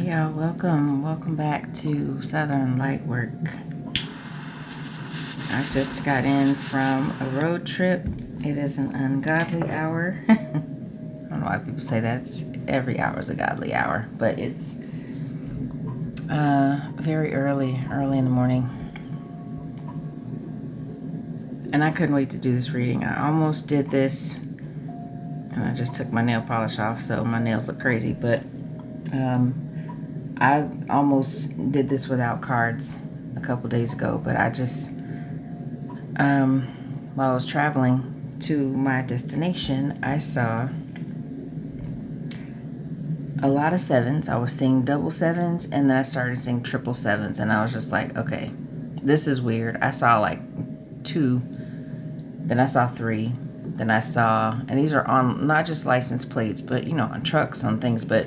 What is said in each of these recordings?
Y'all, welcome back to Southern Lightwork. I just got in from a road trip. It is an ungodly hour. I don't know why people say that. It's every hour is a godly hour, but it's very early in the morning. And I couldn't wait to do this reading. I almost did this, and I just took my nail polish off, so my nails look crazy, but I almost did this without cards a couple days ago, but I just, while I was traveling to my destination, I saw a lot of sevens. I was seeing double sevens, and then I started seeing triple sevens, and I was just like, okay, this is weird. I saw like 2, then I saw 3, then I saw, and these are on not just license plates, but on trucks, on things, but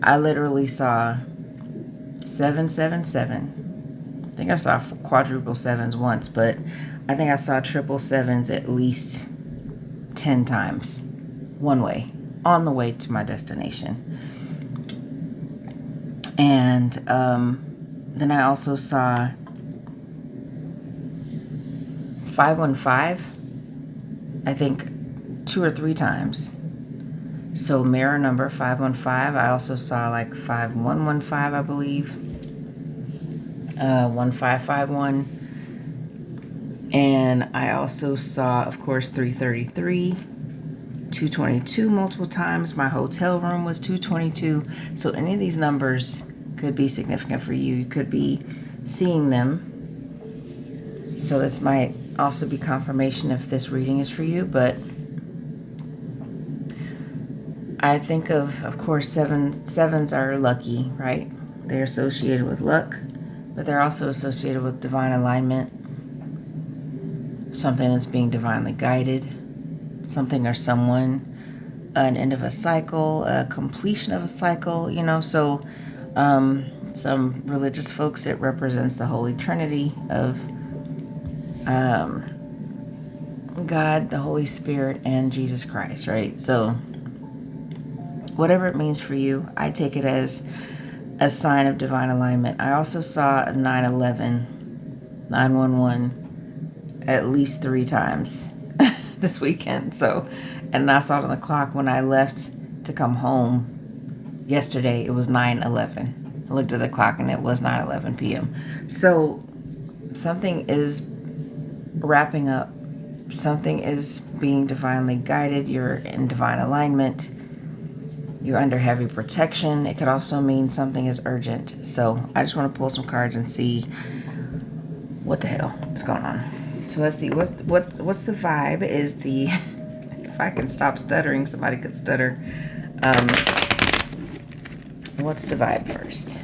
I literally saw 777. I think I saw quadruple sevens once, but I think I saw triple sevens at least 10 times one way on the way to my destination. And then I also saw 515, I think 2 or 3 times. So mirror number 515. I also saw like 5115, I believe. 1551. And I also saw, of course, 333, 222 multiple times. My hotel room was 222. So any of these numbers could be significant for you. You could be seeing them. So this might also be confirmation if this reading is for you, but I think of course, sevens are lucky, right? They're associated with luck, but they're also associated with divine alignment, something that's being divinely guided, something or someone, an end of a cycle, a completion of a cycle, so some religious folks, it represents the Holy Trinity of God, the Holy Spirit, and Jesus Christ, right? So whatever it means for you, I take it as a sign of divine alignment. I also saw 911, 911 at least 3 times this weekend. So, and I saw it on the clock when I left to come home yesterday. It was 9:11. I looked at the clock and it was 9:11 p.m. So something is wrapping up. Something is being divinely guided. You're in divine alignment. You're under heavy protection. It could also mean something is urgent. So I just want to pull some cards and see what the hell is going on. So let's see. What's the vibe? Is the if I can stop stuttering, somebody could stutter. What's the vibe first?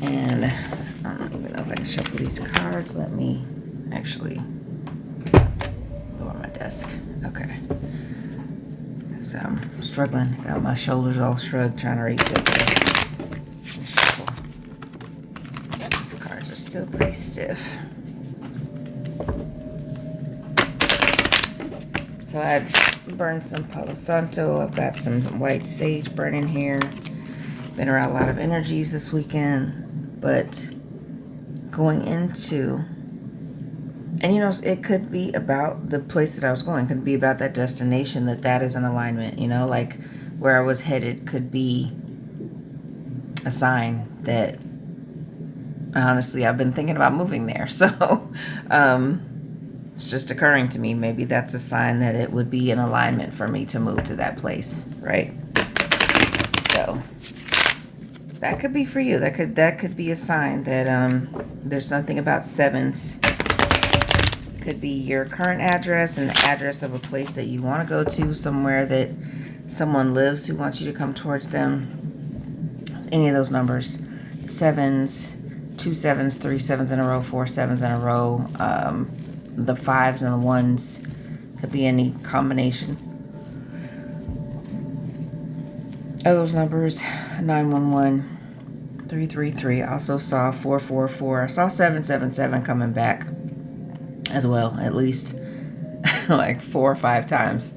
And I don't even know if I can shuffle these cards. Let me actually go on my desk. Okay. So I'm struggling. Got my shoulders all shrugged, trying to reach it. Shuffle. These cards are still pretty stiff. So I burned some Palo Santo. I've got some white sage burning here. Been around a lot of energies this weekend, but going into, and it could be about the place that I was going, could be about that destination, that is an alignment, like where I was headed could be a sign that, honestly, I've been thinking about moving there. So it's just occurring to me, maybe that's a sign that it would be an alignment for me to move to that place, right? So that could be for you. That could be a sign that there's something about sevens. Could be your current address and the address of a place that you want to go to, somewhere that someone lives who wants you to come towards them. Any of those numbers, 7s, 2 7s, 3 7s in a row, 4 7s in a row, the 5s and the 1s, could be any combination of those numbers. 911, 333. I also saw 444. I saw 777 coming back as well, at least like 4 or 5 times.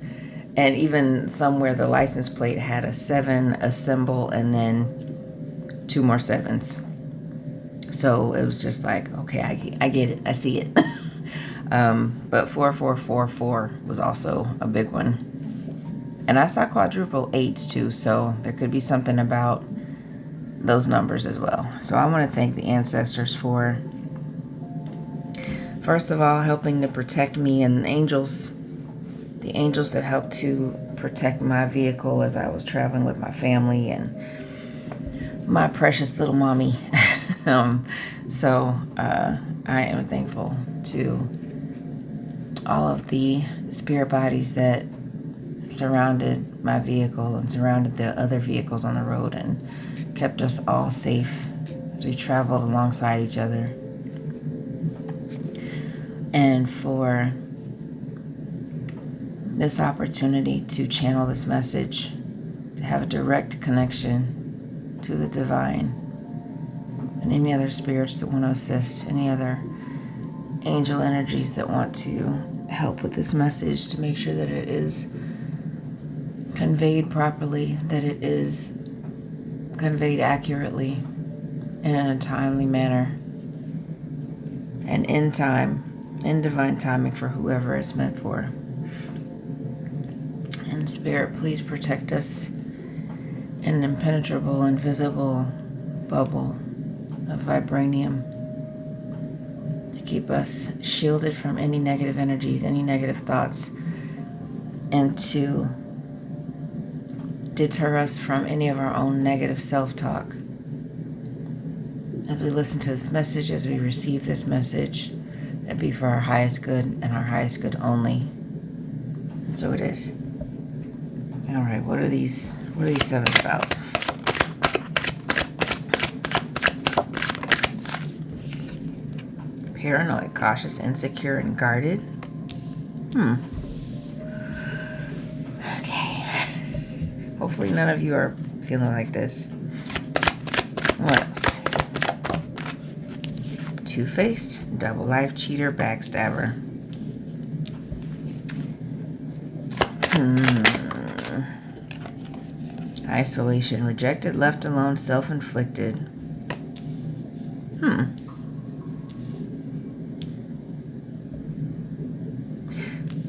And even somewhere the license plate had a 7, a symbol, and then 2 more 7s. So it was just like, okay, I get it. I see it. But 4444 was also a big one. And I saw quadruple 8s too, so there could be something about those numbers as well. So I want to thank the ancestors for, first of all, helping to protect me, and the angels that helped to protect my vehicle as I was traveling with my family and my precious little mommy. So I am thankful to all of the spirit bodies that surrounded my vehicle and surrounded the other vehicles on the road and kept us all safe as we traveled alongside each other. And for this opportunity to channel this message, to have a direct connection to the divine and any other spirits that want to assist, any other angel energies that want to help with this message, to make sure that it is conveyed properly, that it is conveyed accurately and in a timely manner and in time, in divine timing for whoever it's meant for. And Spirit, please protect us in an impenetrable, invisible bubble of vibranium to keep us shielded from any negative energies, any negative thoughts, and to deter us from any of our own negative self-talk. As we listen to this message, as we receive this message, it'd be for our highest good and our highest good only. And so it is. All right, what are these 7s about? Paranoid, cautious, insecure, and guarded. Okay. Hopefully none of you are feeling like this. What else? Two-faced, double life, cheater, backstabber. Isolation, rejected, left alone, self-inflicted.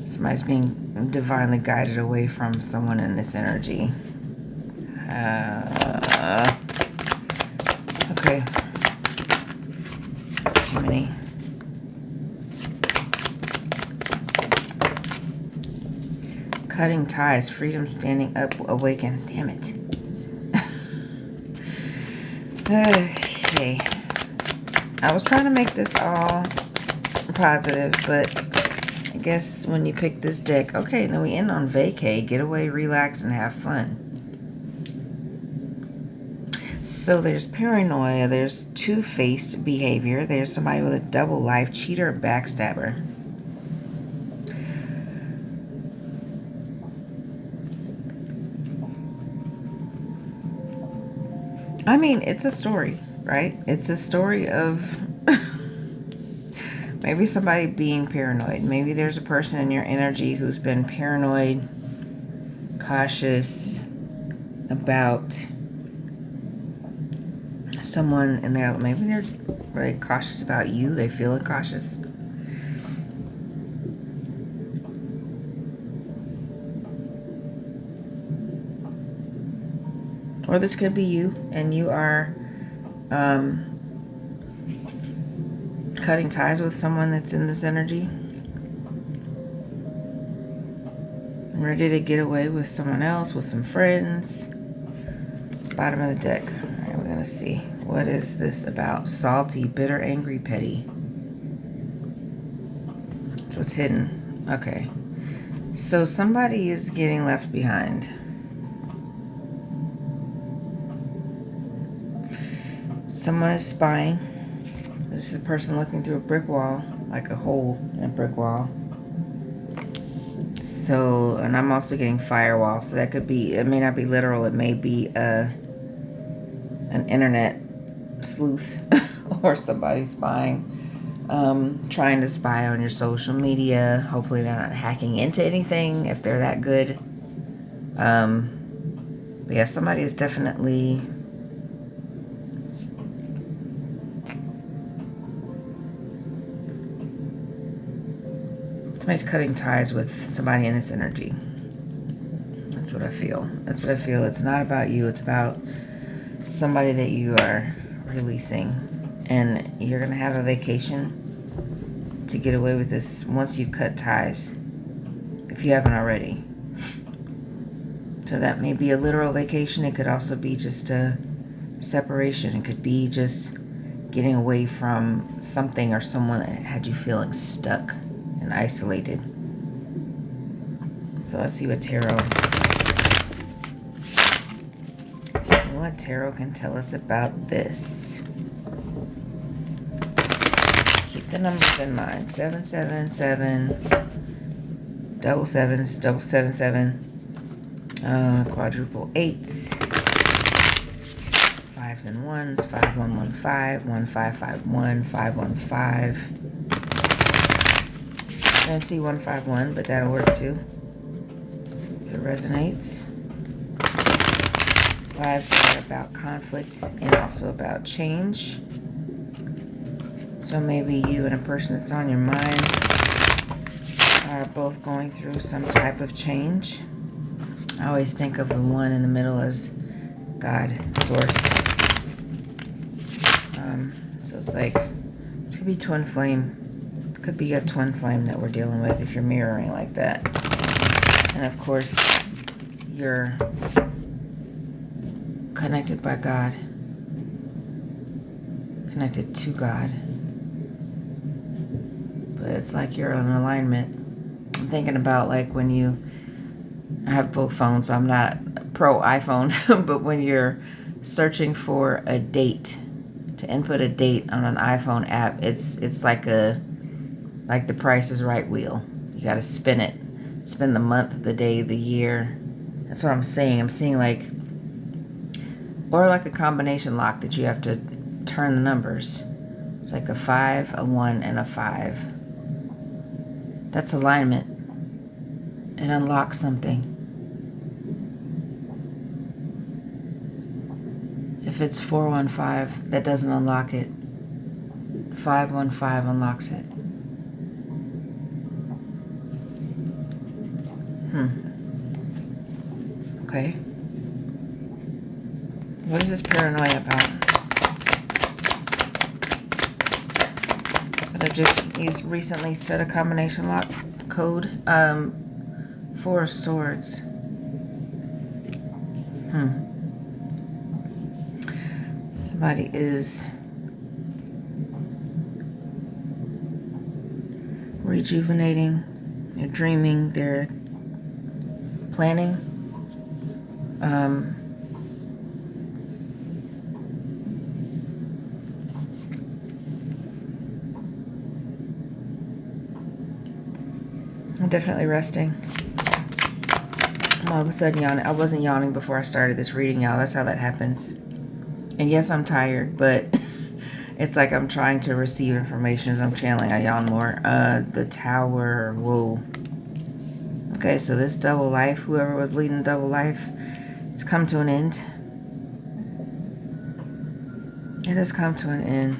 Somebody's being divinely guided away from someone in this energy. Okay. That's too many. Cutting ties, freedom, standing up, awaken. Damn it. Okay. I was trying to make this all positive, but I guess when you pick this deck, okay, then we end on vacay, get away, relax, and have fun. So there's paranoia, there's two-faced behavior, there's somebody with a double life, cheater, backstabber. I mean, it's a story, right? It's a story of maybe somebody being paranoid. Maybe there's a person in your energy who's been paranoid, cautious about someone in there. Maybe they're really cautious about you. They feel cautious. Or this could be you, and you are cutting ties with someone that's in this energy. Ready to get away with someone else, with some friends. Bottom of the deck. All right, we're going to see. What is this about? Salty, bitter, angry, petty. So it's hidden. Okay. So somebody is getting left behind. Someone is spying. This is a person looking through a brick wall, like a hole in a brick wall. So, and I'm also getting firewall, so that could be, it may not be literal, it may be an internet sleuth or somebody spying, trying to spy on your social media. Hopefully they're not hacking into anything if they're that good. But yeah, somebody is definitely Somebody's cutting ties with somebody in this energy. That's what I feel. That's what I feel. It's not about you. It's about somebody that you are releasing. And you're going to have a vacation to get away with this once you've cut ties, if you haven't already. So that may be a literal vacation. It could also be just a separation. It could be just getting away from something or someone that had you feeling stuck and isolated. So let's see what tarot can tell us about this. Keep the numbers in mind. 777, double sevens, double 77, quadruple eights, 5s and 1s, 5115, 1551, 515. I don't see 151, but that'll work too if it resonates. 5s are about conflict and also about change. So maybe you and a person that's on your mind are both going through some type of change. I always think of the one in the middle as God, source. So it's like, this could be twin flame. Could be a twin flame that we're dealing with if you're mirroring like that. And of course, you're connected by God. Connected to God. But it's like you're in alignment. I'm thinking about like when I have both phones, so I'm not pro iPhone, but when you're searching for a date, to input a date on an iPhone app, it's like the Price is Right wheel. You got to spin it. Spin the month, the day, the year. That's what I'm saying. I'm seeing like, or like a combination lock that you have to turn the numbers. It's like a 5, a 1, and a 5. That's alignment. It unlocks something. If it's 415, that doesn't unlock it. 515 unlocks it. Okay. What is this paranoia about? You recently set a combination lock code. 4 of Swords. Somebody is rejuvenating. They're dreaming. They're planning. I'm definitely resting. I'm all of a sudden yawning. I wasn't yawning before I started this reading, y'all. That's how that happens. And yes, I'm tired, but it's like I'm trying to receive information as I'm channeling. I yawn more. The Tower. Whoa. Okay, so this double life, whoever was leading double life, it's come to an end. It has come to an end.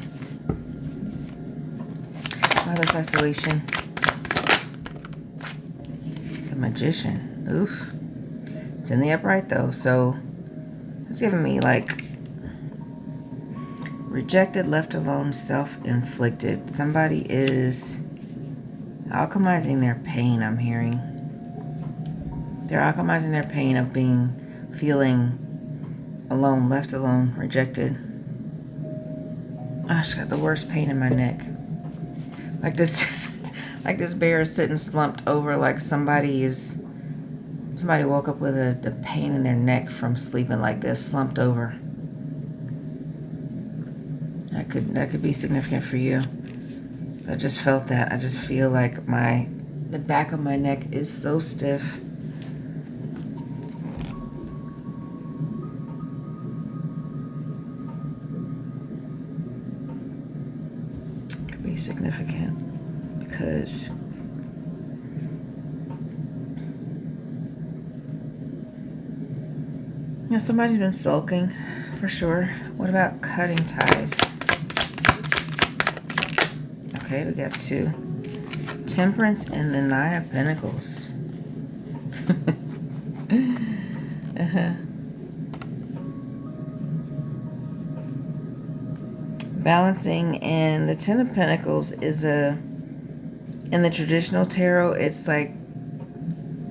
Why this isolation? The Magician. Oof. It's in the upright though, so it's giving me like rejected, left alone, self-inflicted. Somebody is alchemizing their pain, I'm hearing. They're alchemizing their pain of feeling alone, left alone, rejected. Oh, she got the worst pain in my neck. Like this bear is sitting slumped over, like somebody woke up with the pain in their neck from sleeping like this, slumped over. That could be significant for you. But I just felt that. I just feel like the back of my neck is so stiff. Could be significant because somebody's been sulking for sure. What about cutting ties? Okay, we got 2 Temperance and the Nine of Pentacles. Balancing, and the Ten of Pentacles is in the traditional tarot, it's like,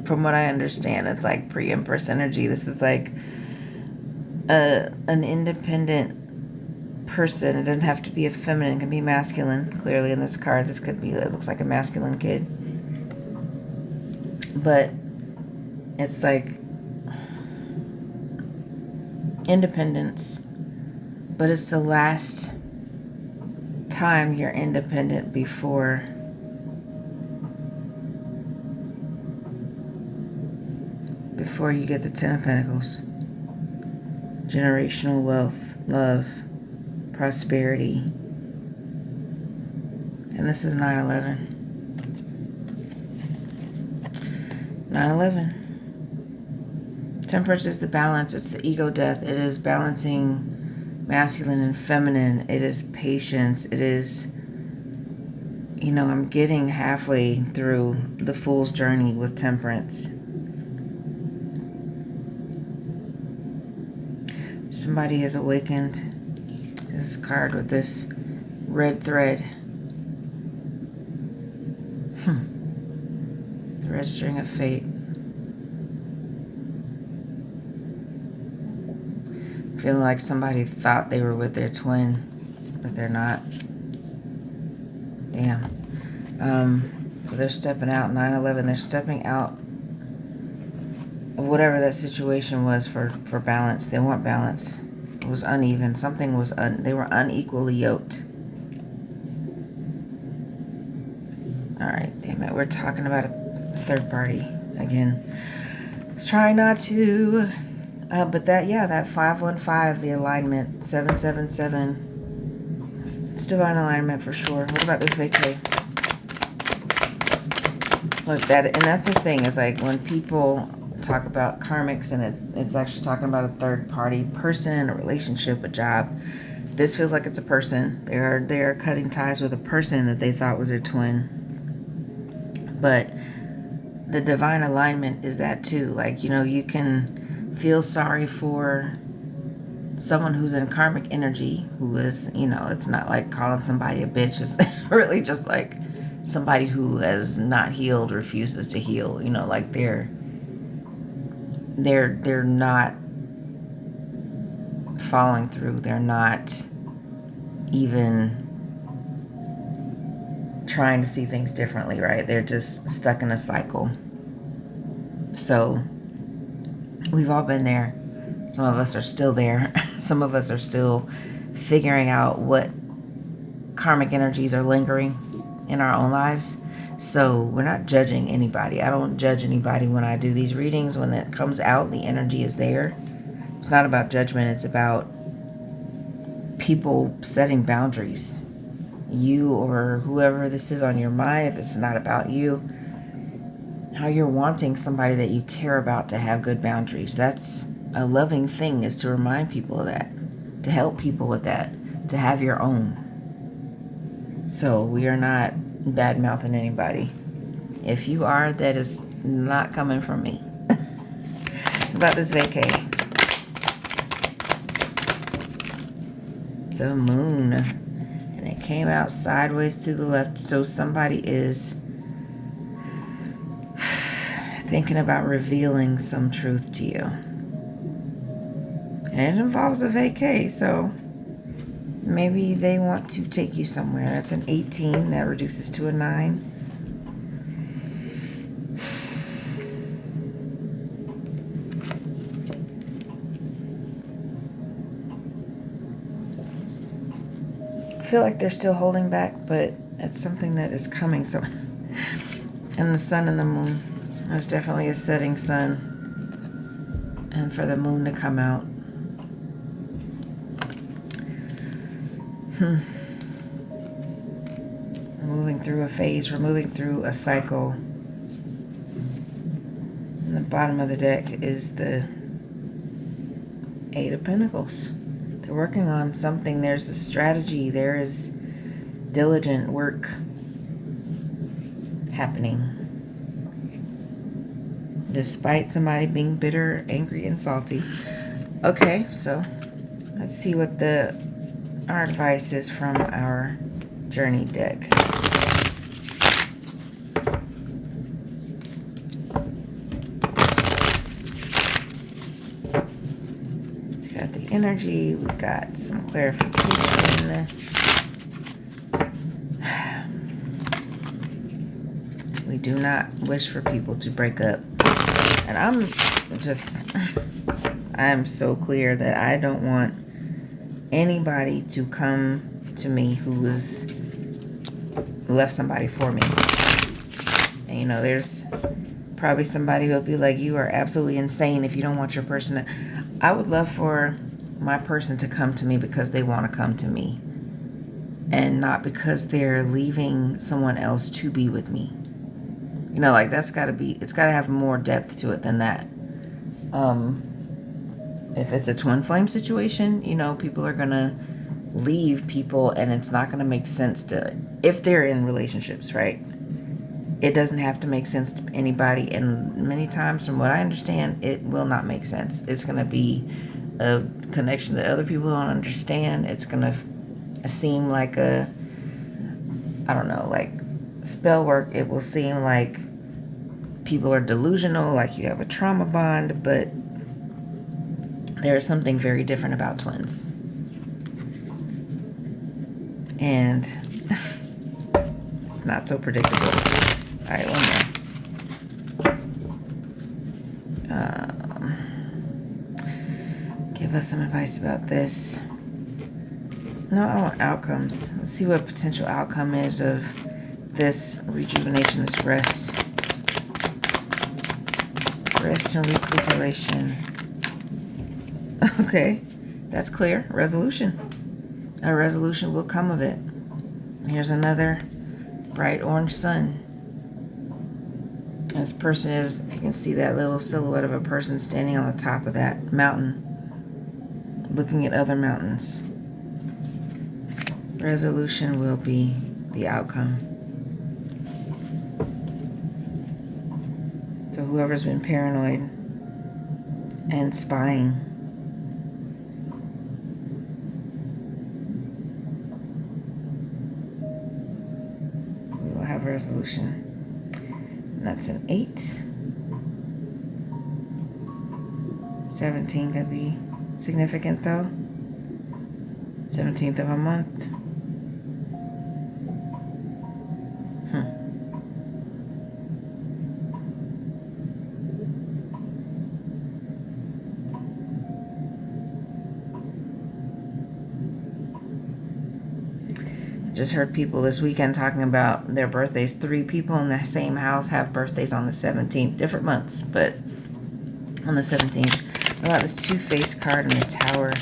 from what I understand, it's like pre-Empress energy. This is like an independent person. It doesn't have to be a feminine, it can be masculine. Clearly in this card, this could be, it looks like a masculine kid. But it's like independence, but it's the last time you're independent before you get the Ten of Pentacles. Generational wealth, love, prosperity. And this is 9/11. 9/11. Temperance is the balance. It's the ego death. It is balancing masculine and feminine. It is patience. It is, you know, I'm getting halfway through the Fool's journey with Temperance. Somebody has awakened. This card with this red thread. The red string of fate. Feeling like somebody thought they were with their twin, but they're not. Damn. So they're stepping out. 9/11. They're stepping out of whatever that situation was for balance. They want balance. It was uneven. Something was they were unequally yoked. All right, damn it. We're talking about a third party again. Let's try not to. But that 515, the alignment, 777. It's divine alignment for sure. What about this vacay? Look, that's the thing, is like when people talk about karmics and it's actually talking about a third party person, a relationship, a job. This feels like it's a person. They are cutting ties with a person that they thought was their twin. But the divine alignment is that too. Like, you know, you can feel sorry for someone who's in karmic energy, who is, you know, it's not like calling somebody a bitch. It's really just like somebody who has not healed, refuses to heal. You know, like they're not following through. They're not even trying to see things differently, right? They're just stuck in a cycle. So we've all been there. Some of us are still there. Some of us are still figuring out what karmic energies are lingering in our own lives. So we're not judging anybody. I don't judge anybody when I do these readings. When it comes out, the energy is there. It's not about judgment. It's about people setting boundaries. You or whoever this is on your mind, if this is not about you, how you're wanting somebody that you care about to have good boundaries. That's a loving thing, is to remind people of that, to help people with that, to have your own. So we are not bad-mouthing anybody. If you are, that is not coming from me. About this vacay. The moon. And it came out sideways to the left. So somebody is thinking about revealing some truth to you. And it involves a vacay, so maybe they want to take you somewhere. That's an 18. That reduces to a 9. I feel like they're still holding back, but it's something that is coming. So, and the sun and the moon. There's definitely a setting sun. And for the moon to come out. We're moving through a phase. We're moving through a cycle. And the bottom of the deck is the 8 of Pentacles. They're working on something. There's a strategy. There is diligent work happening. Despite somebody being bitter, angry, and salty. Okay, so let's see what our advice is from our journey deck. We got the energy. We got some clarification. We do not wish for people to break up. And I'm so clear that I don't want anybody to come to me who's left somebody for me. And you know, there's probably somebody who'll be like, you are absolutely insane if you don't want your person to... I would love for my person to come to me because they want to come to me. And not because they're leaving someone else to be with me. You know, like it's got to have more depth to it than that. If it's a twin flame situation, you know, people are going to leave people and it's not going to make sense to, if they're in relationships, right? It doesn't have to make sense to anybody. And many times, from what I understand, it will not make sense. It's going to be a connection that other people don't understand. It's going to seem like I don't know, like spell work. It will seem like people are delusional, like you have a trauma bond, but there is something very different about twins. And it's not so predictable. All right, one more. Give us some advice about this. No, I want outcomes. Let's see what potential outcome is of this rejuvenation, this rest. Rest and recuperation. Okay, that's clear. Resolution. A resolution will come of it. Here's another bright orange sun. This person is, if you can see that little silhouette of a person standing on the top of that mountain, looking at other mountains. Resolution will be the outcome. So whoever's been paranoid and spying, we will have a resolution. And that's an 8. 17 could be significant though. 17th of a month. Just heard people this weekend talking about their birthdays. 3 people in the same house have birthdays on the 17th. Different months, but on the 17th. What about this Two-Faced card in the Tower?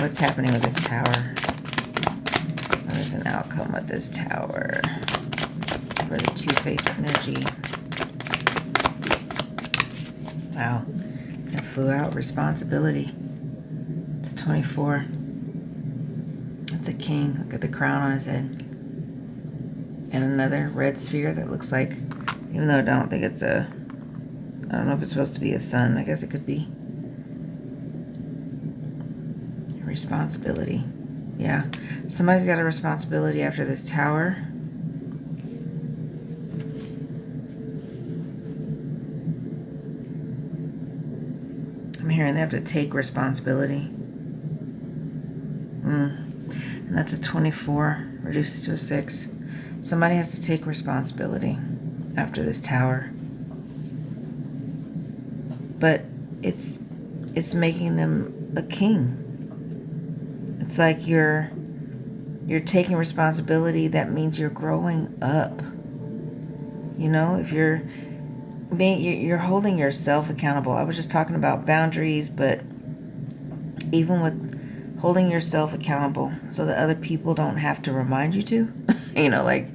What's happening with this Tower? What is an outcome with this Tower for the Two-Faced energy? Wow. It flew out. Responsibility. To 24. It's a king. Look at the crown on his head. And another red sphere that looks like, even though I don't think it's I don't know if it's supposed to be a sun. I guess it could be. Responsibility. Yeah. Somebody's got a responsibility after this Tower. I'm hearing they have to take responsibility. And that's a 24, reduces to a 6. Somebody has to take responsibility after this Tower. But it's making them a king. It's like you're taking responsibility. That means you're growing up. You know, if you're holding yourself accountable. I was just talking about boundaries, but even with holding yourself accountable so that other people don't have to remind you to, you know, like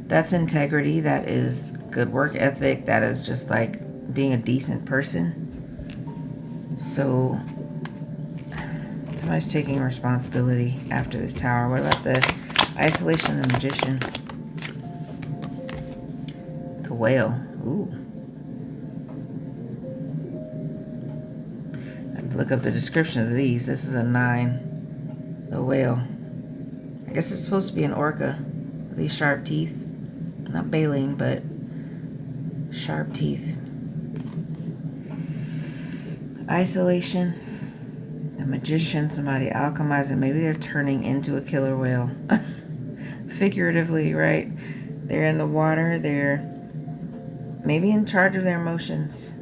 that's integrity. That is good work ethic. That is just like being a decent person. So somebody's taking responsibility after this Tower. What about the isolation of the Magician? whale. Ooh. I have to look up the description of these. This is a 9. The whale. I guess it's supposed to be an orca. With these sharp teeth. Not baleen, but sharp teeth. Isolation. The magician, somebody alchemizing. Maybe they're turning into a killer whale. Figuratively, right? They're in the water. They're maybe in charge of their emotions.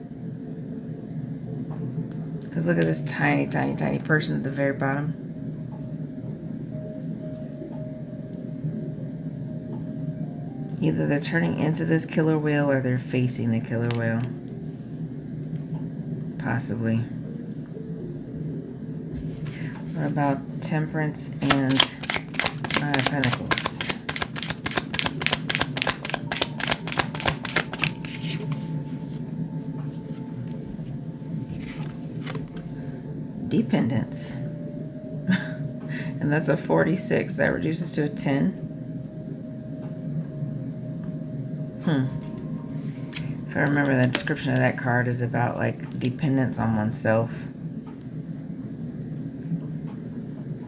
Because look at this tiny, tiny, tiny person at the very bottom. Either they're turning into this killer whale or they're facing the killer whale. Possibly. What about Temperance and Nine of Pentacles? Dependence. And that's a 46. That reduces to a 10. If I remember, the description of that card is about like dependence on oneself.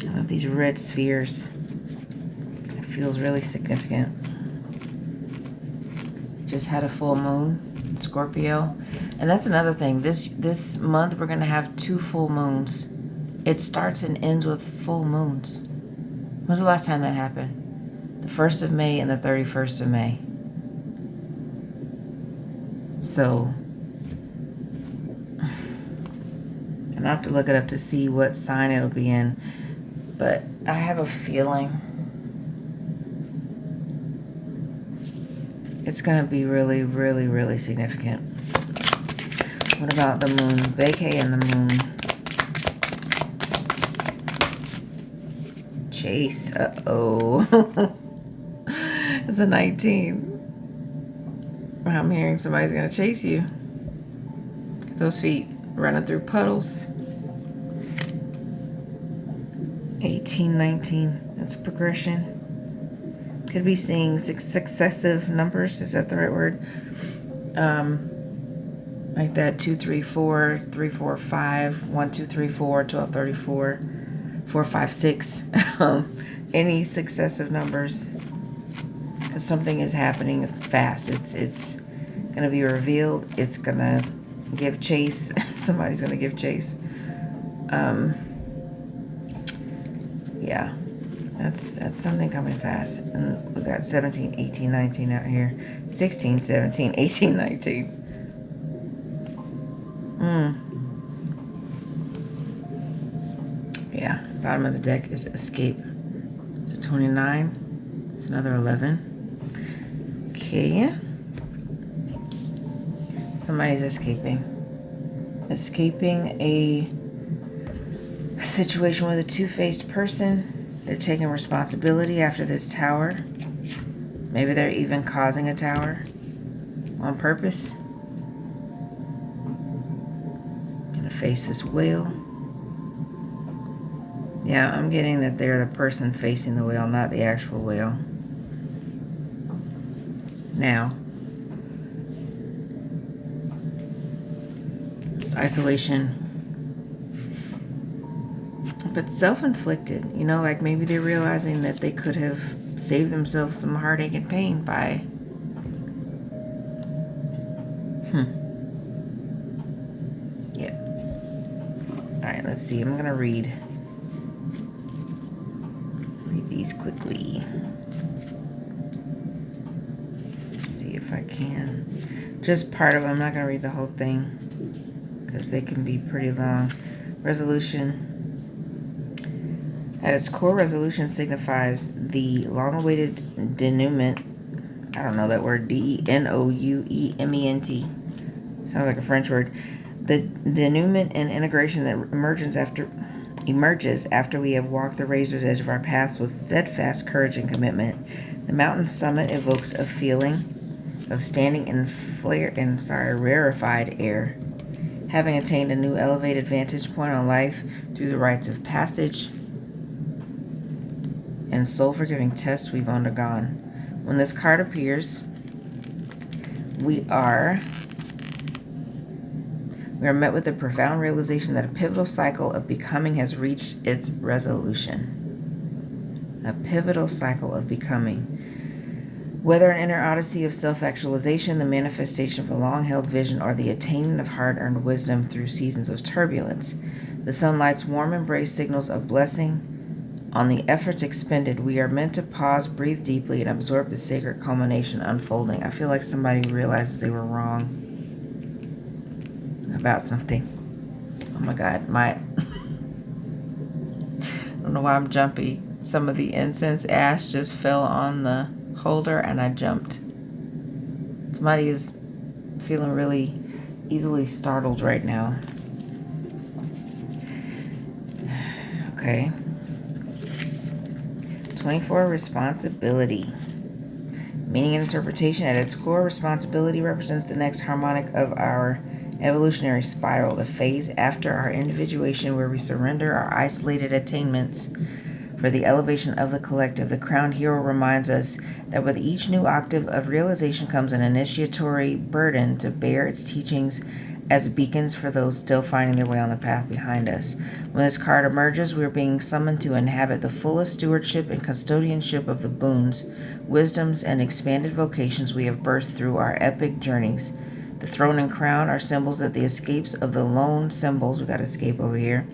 I love these red spheres. It feels really significant. Just had a full moon, Scorpio. And that's another thing. This month we're going to have 2 full moons. It starts and ends with full moons. When's the last time that happened? The 1st of May and the 31st of May. So, and I'll have to look it up to see what sign it'll be in. But I have a feeling it's going to be really, really, really significant. What about the moon? Vacay and the moon. Chase. Uh-oh. It's a 19. I'm hearing somebody's going to chase you. Those feet running through puddles. 18, 19. That's a progression. Could be seeing successive numbers. Is that the right word? Like that 2, 3, 4, 3, 4, 5, 1, 2, 3, 4, 12, 34, 4, 5, 6. Any successive numbers. Because something is happening. It's fast. It's going to be revealed. It's going to give chase. Somebody's going to give chase. Yeah. That's something coming fast. And we got 17, 18, 19 out here. 16, 17, 18, 19. Yeah. Bottom of the deck is escape. So 29. It's another 11. Okay. Somebody's escaping. Escaping a situation with a two-faced person. They're taking responsibility after this tower. Maybe they're even causing a tower on purpose. Gonna face this whale. Yeah, I'm getting that they're the person facing the whale, not the actual whale. Now, it's isolation. But self-inflicted, you know, like maybe they're realizing that they could have saved themselves some heartache and pain by yeah. Alright, let's see. I'm gonna read these quickly. Let's see if I can. Just part of them. I'm not gonna read the whole thing because they can be pretty long. Resolution. At its core, resolution signifies the long-awaited denouement. I don't know that word. D-E-N-O-U-E-M-E-N-T. Sounds like a French word. The denouement and integration that emerges after we have walked the razor's edge of our paths with steadfast courage and commitment. The mountain summit evokes a feeling of standing in rarefied air, having attained a new elevated vantage point on life through the rites of passage and soul-forgiving tests we've undergone. When this card appears, we are met with the profound realization that a pivotal cycle of becoming has reached its resolution. A pivotal cycle of becoming. Whether an inner odyssey of self-actualization, the manifestation of a long-held vision, or the attainment of hard-earned wisdom through seasons of turbulence, the sunlight's warm embrace signals of blessing on the efforts expended. We are meant to pause, breathe deeply, and absorb the sacred culmination unfolding. I feel like somebody realizes they were wrong about something. Oh my God, I don't know why I'm jumpy. Some of the incense ash just fell on the holder and I jumped. Somebody is feeling really easily startled right now. Okay. 24, responsibility. Meaning and interpretation. At its core, responsibility represents the next harmonic of our evolutionary spiral, the phase after our individuation where we surrender our isolated attainments for the elevation of the collective. The crowned hero reminds us that with each new octave of realization comes an initiatory burden to bear its teachings as beacons for those still finding their way on the path behind us. When this card emerges, we are being summoned to inhabit the fullest stewardship and custodianship of the boons, wisdoms, and expanded vocations we have birthed through our epic journeys. The throne and crown are symbols that the escapes of the lone symbols, we got escape over here,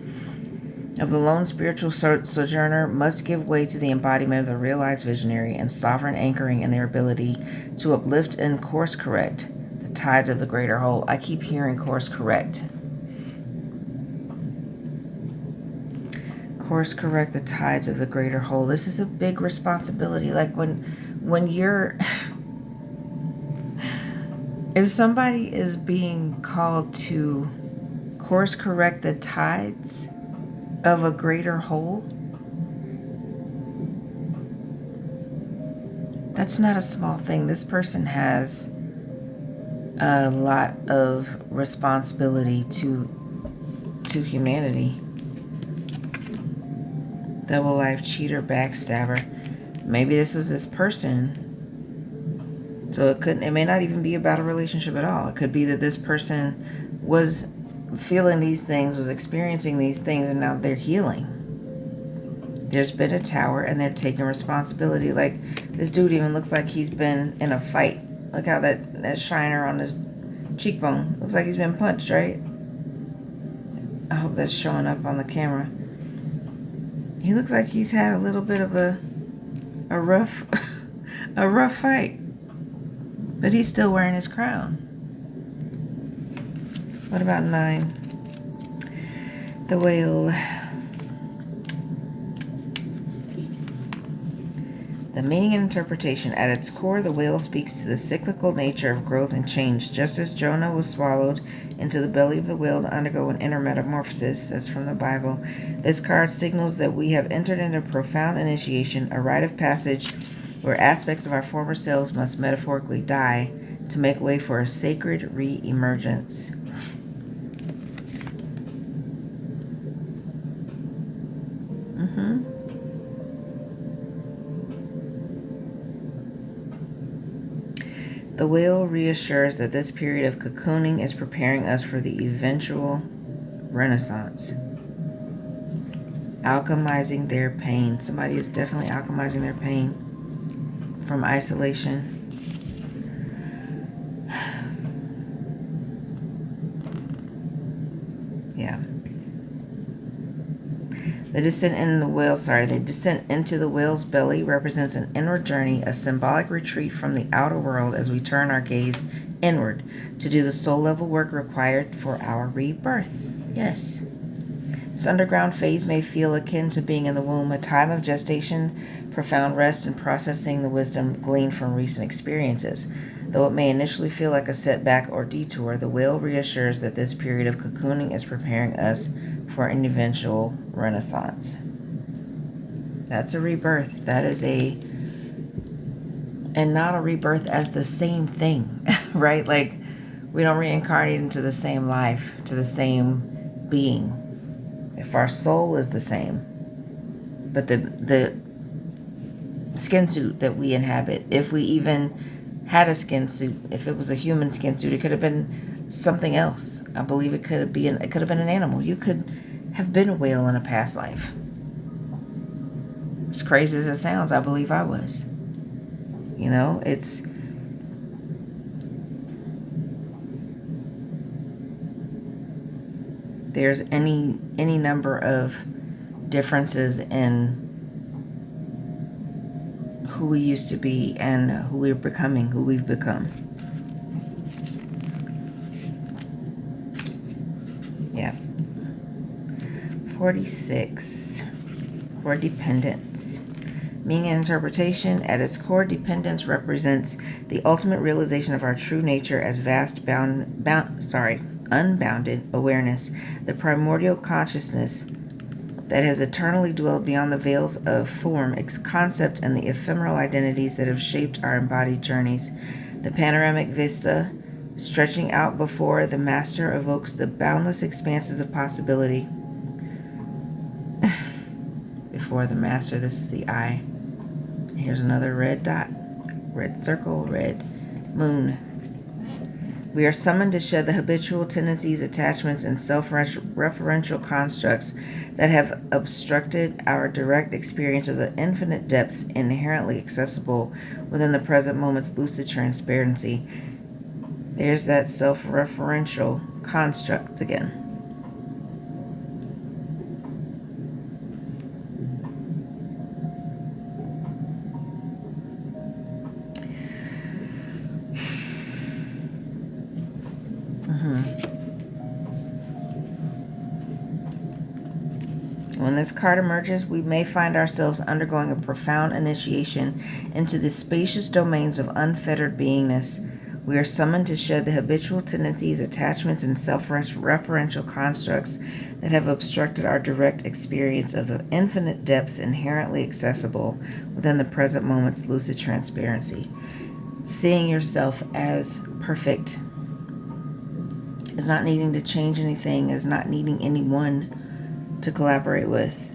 of the lone spiritual sojourner must give way to the embodiment of the realized visionary and sovereign anchoring in their ability to uplift and course correct the tides of the greater whole. I keep hearing course correct. Course correct the tides of the greater whole. This is a big responsibility. Like when you're if somebody is being called to course correct the tides of a greater whole, that's not a small thing. This person has a lot of responsibility to humanity. Double life cheater, backstabber. Maybe this was this person. So it may not even be about a relationship at all. It could be that this person was feeling these things, was experiencing these things, and now they're healing. There's been a tower and they're taking responsibility. Like this dude even looks like he's been in a fight. Look how that shiner on his cheekbone looks like he's been punched, right? I hope that's showing up on the camera. He looks like he's had a little bit of a rough a rough fight, but he's still wearing his crown. What about 9? The whale. The meaning and interpretation. At its core, the whale speaks to the cyclical nature of growth and change. Just as Jonah was swallowed into the belly of the whale to undergo an inner metamorphosis, as from the Bible, this card signals that we have entered into profound initiation, a rite of passage where aspects of our former selves must metaphorically die to make way for a sacred re-emergence. The whale reassures that this period of cocooning is preparing us for the eventual renaissance. Alchemizing their pain. Somebody is definitely alchemizing their pain from isolation. Yeah. The descent into the whale's belly represents an inward journey, a symbolic retreat from the outer world as we turn our gaze inward to do the soul level work required for our rebirth. Yes. This underground phase may feel akin to being in the womb, a time of gestation, profound rest, and processing the wisdom gleaned from recent experiences. Though it may initially feel like a setback or detour, the whale reassures that this period of cocooning is preparing us for an eventual renaissance. That's a rebirth. That is and not a rebirth as the same thing, right? Like we don't reincarnate into the same life, to the same being. If our soul is the same, but the skin suit that we inhabit, if we even had a skin suit. If it was a human skin suit, it could have been something else. I believe it could have been an animal. You could have been a whale in a past life. As crazy as it sounds, I believe I was. You know, there's any number of differences in who we used to be and who we're becoming, who we've become. Yeah. 46. For dependence. Meaning and interpretation. At its core, dependence represents the ultimate realization of our true nature as unbounded awareness, the primordial consciousness that has eternally dwelled beyond the veils of form, its concept, and the ephemeral identities that have shaped our embodied journeys. The panoramic vista stretching out before the master evokes the boundless expanses of possibility. Before the master, this is the eye. Here's another red dot, red circle, red moon. We are summoned to shed the habitual tendencies, attachments, and self-referential constructs that have obstructed our direct experience of the infinite depths inherently accessible within the present moment's lucid transparency. There's that self-referential construct again. When this card emerges, we may find ourselves undergoing a profound initiation into the spacious domains of unfettered beingness. We are summoned to shed the habitual tendencies, attachments, and self-referential constructs that have obstructed our direct experience of the infinite depths inherently accessible within the present moment's lucid transparency. Seeing yourself as perfect, as not needing to change anything, as not needing anyone to collaborate with.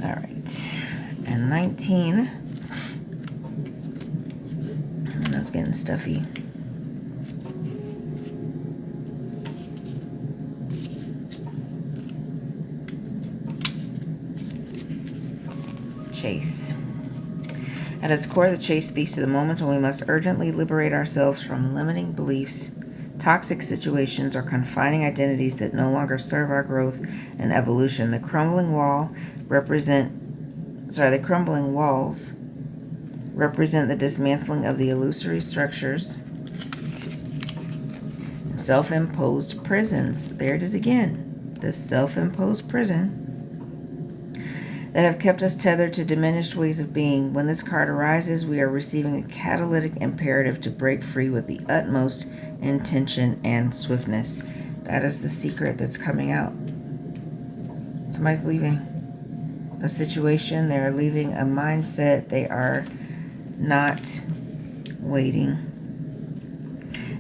All right. And 19. I know it's getting stuffy. Chase. At its core, the chase speaks to the moments when we must urgently liberate ourselves from limiting beliefs, toxic situations, or confining identities that no longer serve our growth and evolution. The crumbling walls represent the dismantling of the illusory structures, self-imposed prisons. There it is again, the self-imposed prison that have kept us tethered to diminished ways of being. When this card arises, we are receiving a catalytic imperative to break free with the utmost intention and swiftness. That is the secret that's coming out. Somebody's leaving a situation. They're leaving a mindset. They are not waiting.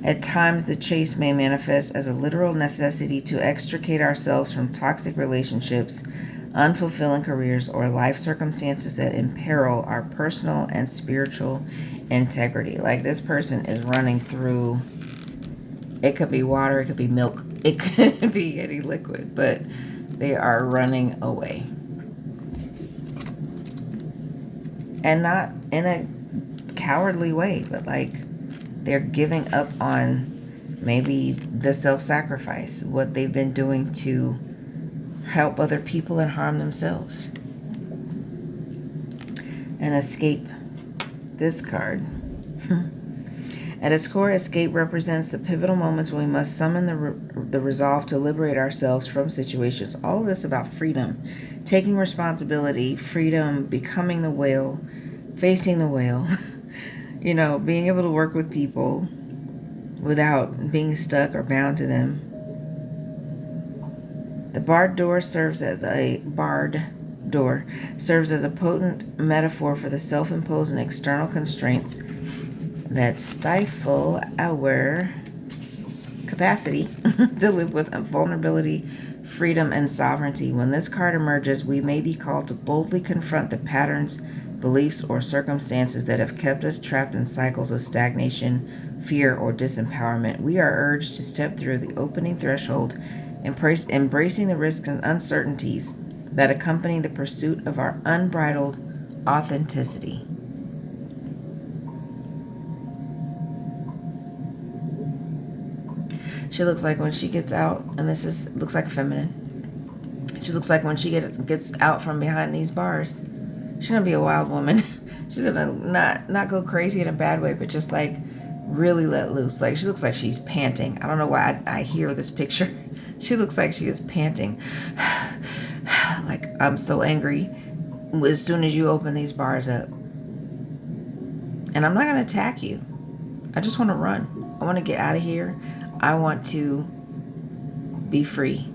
At times, the chase may manifest as a literal necessity to extricate ourselves from toxic relationships, unfulfilling careers, or life circumstances that imperil our personal and spiritual integrity. Like, this person is running through, it could be water, it could be milk, it could be any liquid, but they are running away. And not in a cowardly way, but like they're giving up on maybe the self-sacrifice, what they've been doing to help other people and harm themselves. And escape. This card. At its core, escape represents the pivotal moments when we must summon the resolve to liberate ourselves from situations. All of this about freedom, taking responsibility, freedom, becoming the whale, facing the whale, being able to work with people without being stuck or bound to them. The barred door serves as a potent metaphor for the self-imposed and external constraints that stifle our capacity to live with vulnerability, freedom and sovereignty. When this card emerges, we may be called to boldly confront the patterns, beliefs, or circumstances that have kept us trapped in cycles of stagnation, fear, or disempowerment. We are urged to step through the opening threshold, embracing the risks and uncertainties that accompany the pursuit of our unbridled authenticity. She looks like when she gets out, and looks like feminine. She looks like when she gets out from behind these bars. She's gonna be a wild woman. She's gonna not go crazy in a bad way, but just like really let loose. Like she looks like she's panting. I don't know why I hear this picture. She looks like she is panting. Like, I'm so angry as soon as you open these bars up. And I'm not gonna attack you. I just want to run. I want to get out of here. I want to be free.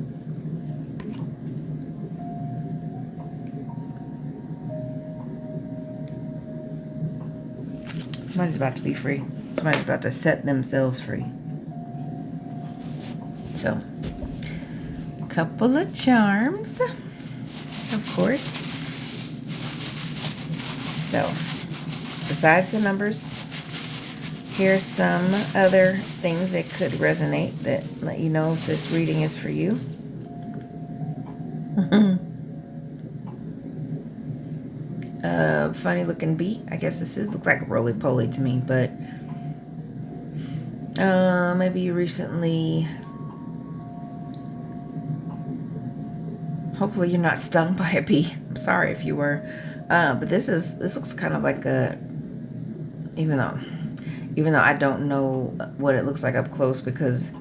Somebody's about to be free. Somebody's about to set themselves free. So, couple of charms, of course. So, besides the numbers, here's some other things that could resonate that let you know if this reading is for you. Funny looking bee. I guess looks like roly-poly to me, but maybe you recently, hopefully you're not stung by a bee. I'm sorry if you were. But this looks kind of like even though I don't know what it looks like up close, because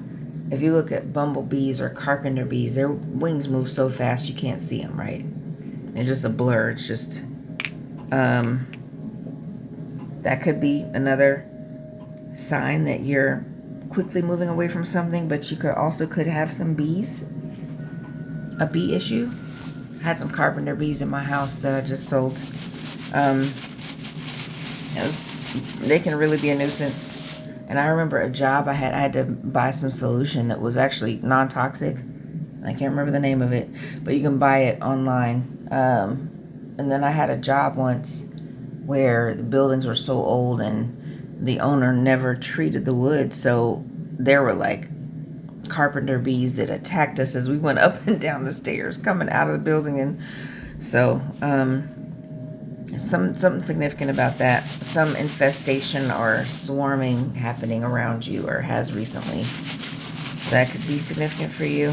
if you look at bumblebees or carpenter bees, their wings move so fast you can't see them, right? They're just a blur. It's just, that could be another sign that you're quickly moving away from something, but you could have some bees, a bee issue. I had some carpenter bees in my house that I just sold. They can really be a nuisance. And I remember a job I had to buy some solution that was actually non-toxic. I can't remember the name of it, but you can buy it online. And then I had a job once where the buildings were so old and the owner never treated the wood, so there were like carpenter bees that attacked us as we went up and down the stairs coming out of the building. And so something significant about that. Some infestation or swarming happening around you or has recently. So that could be significant for you.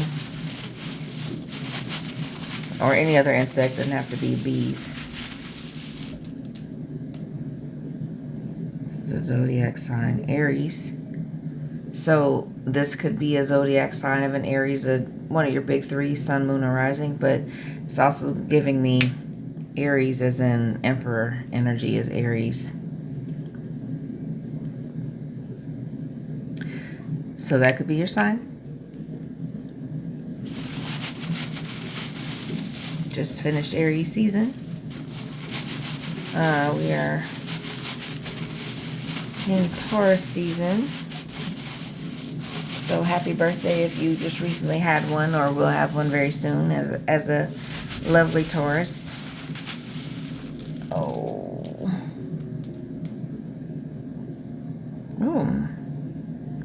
Or any other insect, doesn't have to be bees. This is a zodiac sign, Aries. So this could be a zodiac sign of an Aries, one of your big three, sun, moon, or rising, but it's also giving me Aries as in Emperor energy is Aries. So that could be your sign. Just finished Aries season. We are in Taurus season. So happy birthday if you just recently had one or will have one very soon as a lovely Taurus.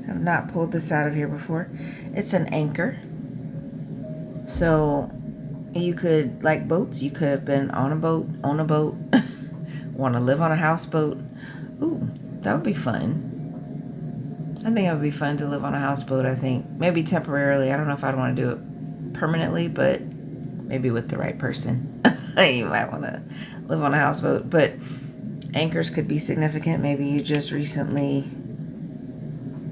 Have not pulled this out of here before. It's an anchor. So you could, like boats, you could have been on a boat, own a boat, want to live on a houseboat. Ooh, that would be fun. I think it would be fun to live on a houseboat, I think. Maybe temporarily. I don't know if I'd want to do it permanently, but maybe with the right person. You might want to live on a houseboat. But anchors could be significant. Maybe you just recently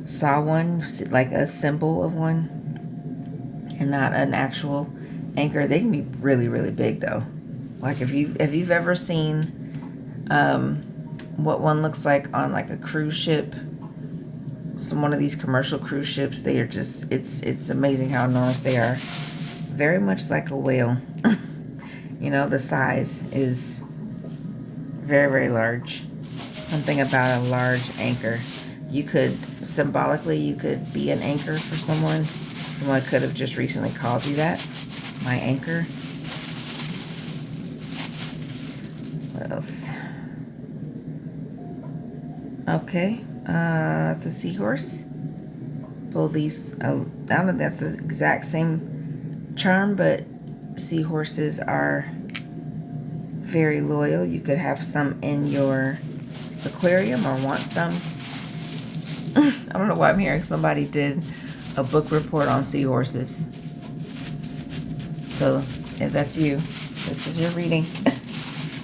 saw one, like a symbol of one, and not an actual anchor. They can be really, really big, though. Like if you've ever seen what one looks like on like a cruise ship, one of these commercial cruise ships, they are just, it's amazing how enormous they are. Very much like a whale. You know, the size is very, very large. Something about a large anchor. You could, symbolically, you could be an anchor for someone. Someone could have just recently called you that. My anchor. What else? Okay. It's a seahorse. Pull these. I don't know if that's the exact same charm, but seahorses are very loyal. You could have some in your aquarium or want some. I don't know why I'm hearing somebody did a book report on seahorses. So if that's you, this is your reading.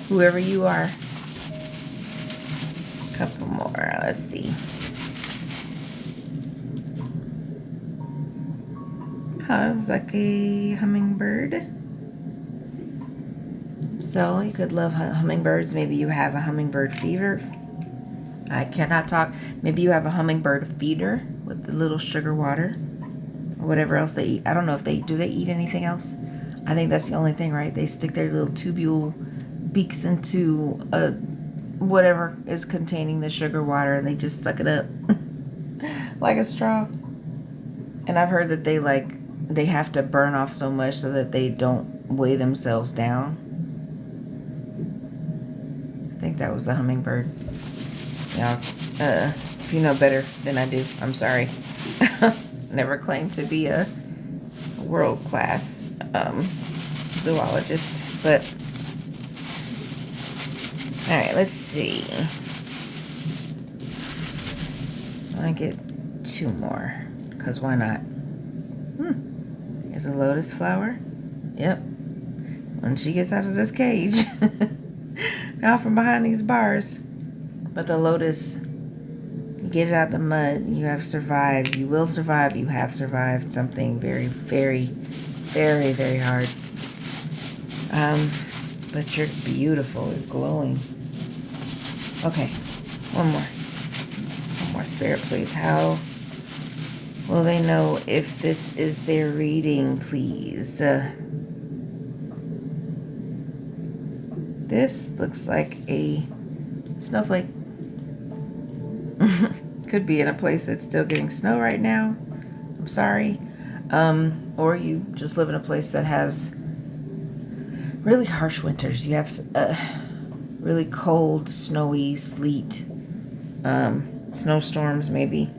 Whoever you are. Couple more. Let's see. It's like a hummingbird. So you could love hummingbirds. Maybe you have a hummingbird feeder. I cannot talk. Maybe you have a hummingbird feeder with the little sugar water or whatever else they eat. I don't know if they eat anything else. I think that's the only thing, right? They stick their little tubule beaks into whatever is containing the sugar water and they just suck it up like a straw. And I've heard that they have to burn off so much so that they don't weigh themselves down. I think that was the hummingbird. Yeah, if you know better than I do, I'm sorry. Never claimed to be a world-class zoologist, but all right, let's see. I get 2 more, because why not? Here's a lotus flower. Yep. When she gets out of this cage, out from behind these bars. But the lotus, you get it out of the mud, you have survived. You will survive. You have survived something very, very, very, very hard. But you're beautiful. You're glowing. Okay, one more spirit, please. How will they know if this is their reading, please? This looks like a snowflake. Could be in a place that's still getting snow right now. I'm sorry. Or you just live in a place that has really harsh winters. You have really cold, snowy, sleet, snowstorms, maybe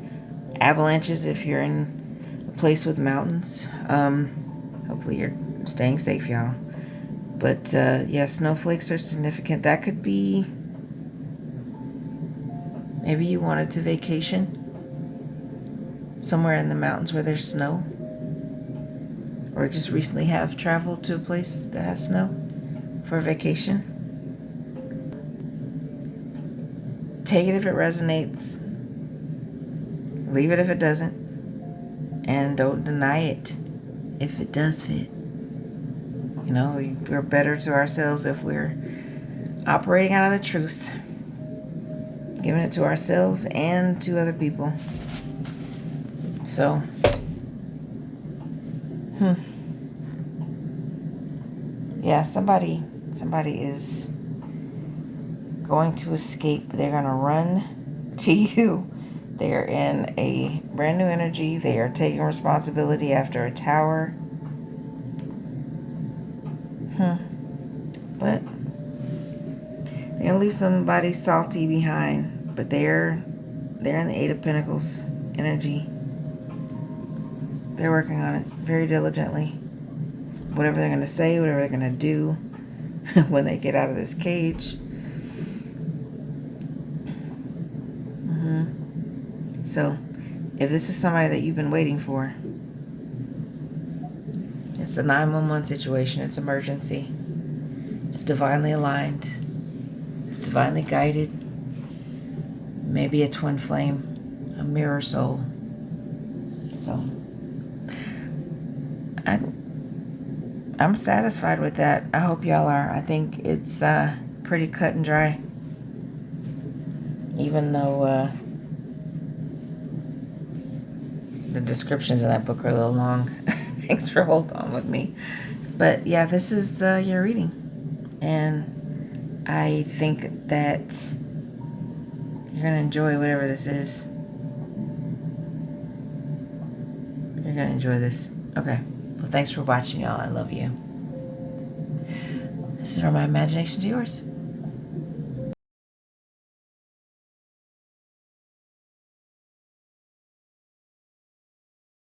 avalanches if you're in a place with mountains. Hopefully you're staying safe, y'all. But yeah, snowflakes are significant. That could be maybe you wanted to vacation somewhere in the mountains where there's snow, or just recently have traveled to a place that has snow for a vacation. Take it if it resonates. Leave it if it doesn't. And don't deny it if it does fit. You know, we're better to ourselves if we're operating out of the truth. Giving it to ourselves and to other people. So, yeah, somebody is going to escape. They're going to run to you. They are in a brand new energy. They are taking responsibility after a tower. But they're going to leave somebody salty behind. But they're in the 8 of Pentacles energy. They're working on it very diligently. Whatever they're going to say, whatever they're going to do when they get out of this cage. So, if this is somebody that you've been waiting for, it's a 911 situation. It's emergency. It's divinely aligned. It's divinely guided. Maybe a twin flame, a mirror soul. So, I'm satisfied with that. I hope y'all are. I think it's pretty cut and dry. Even though the descriptions in that book are a little long. Thanks for holding on with me. But yeah, this is your reading. And I think that you're going to enjoy whatever this is. You're You're going to enjoy this. Okay. Well, thanks for watching, y'all. I love you. This is from my imagination to yours.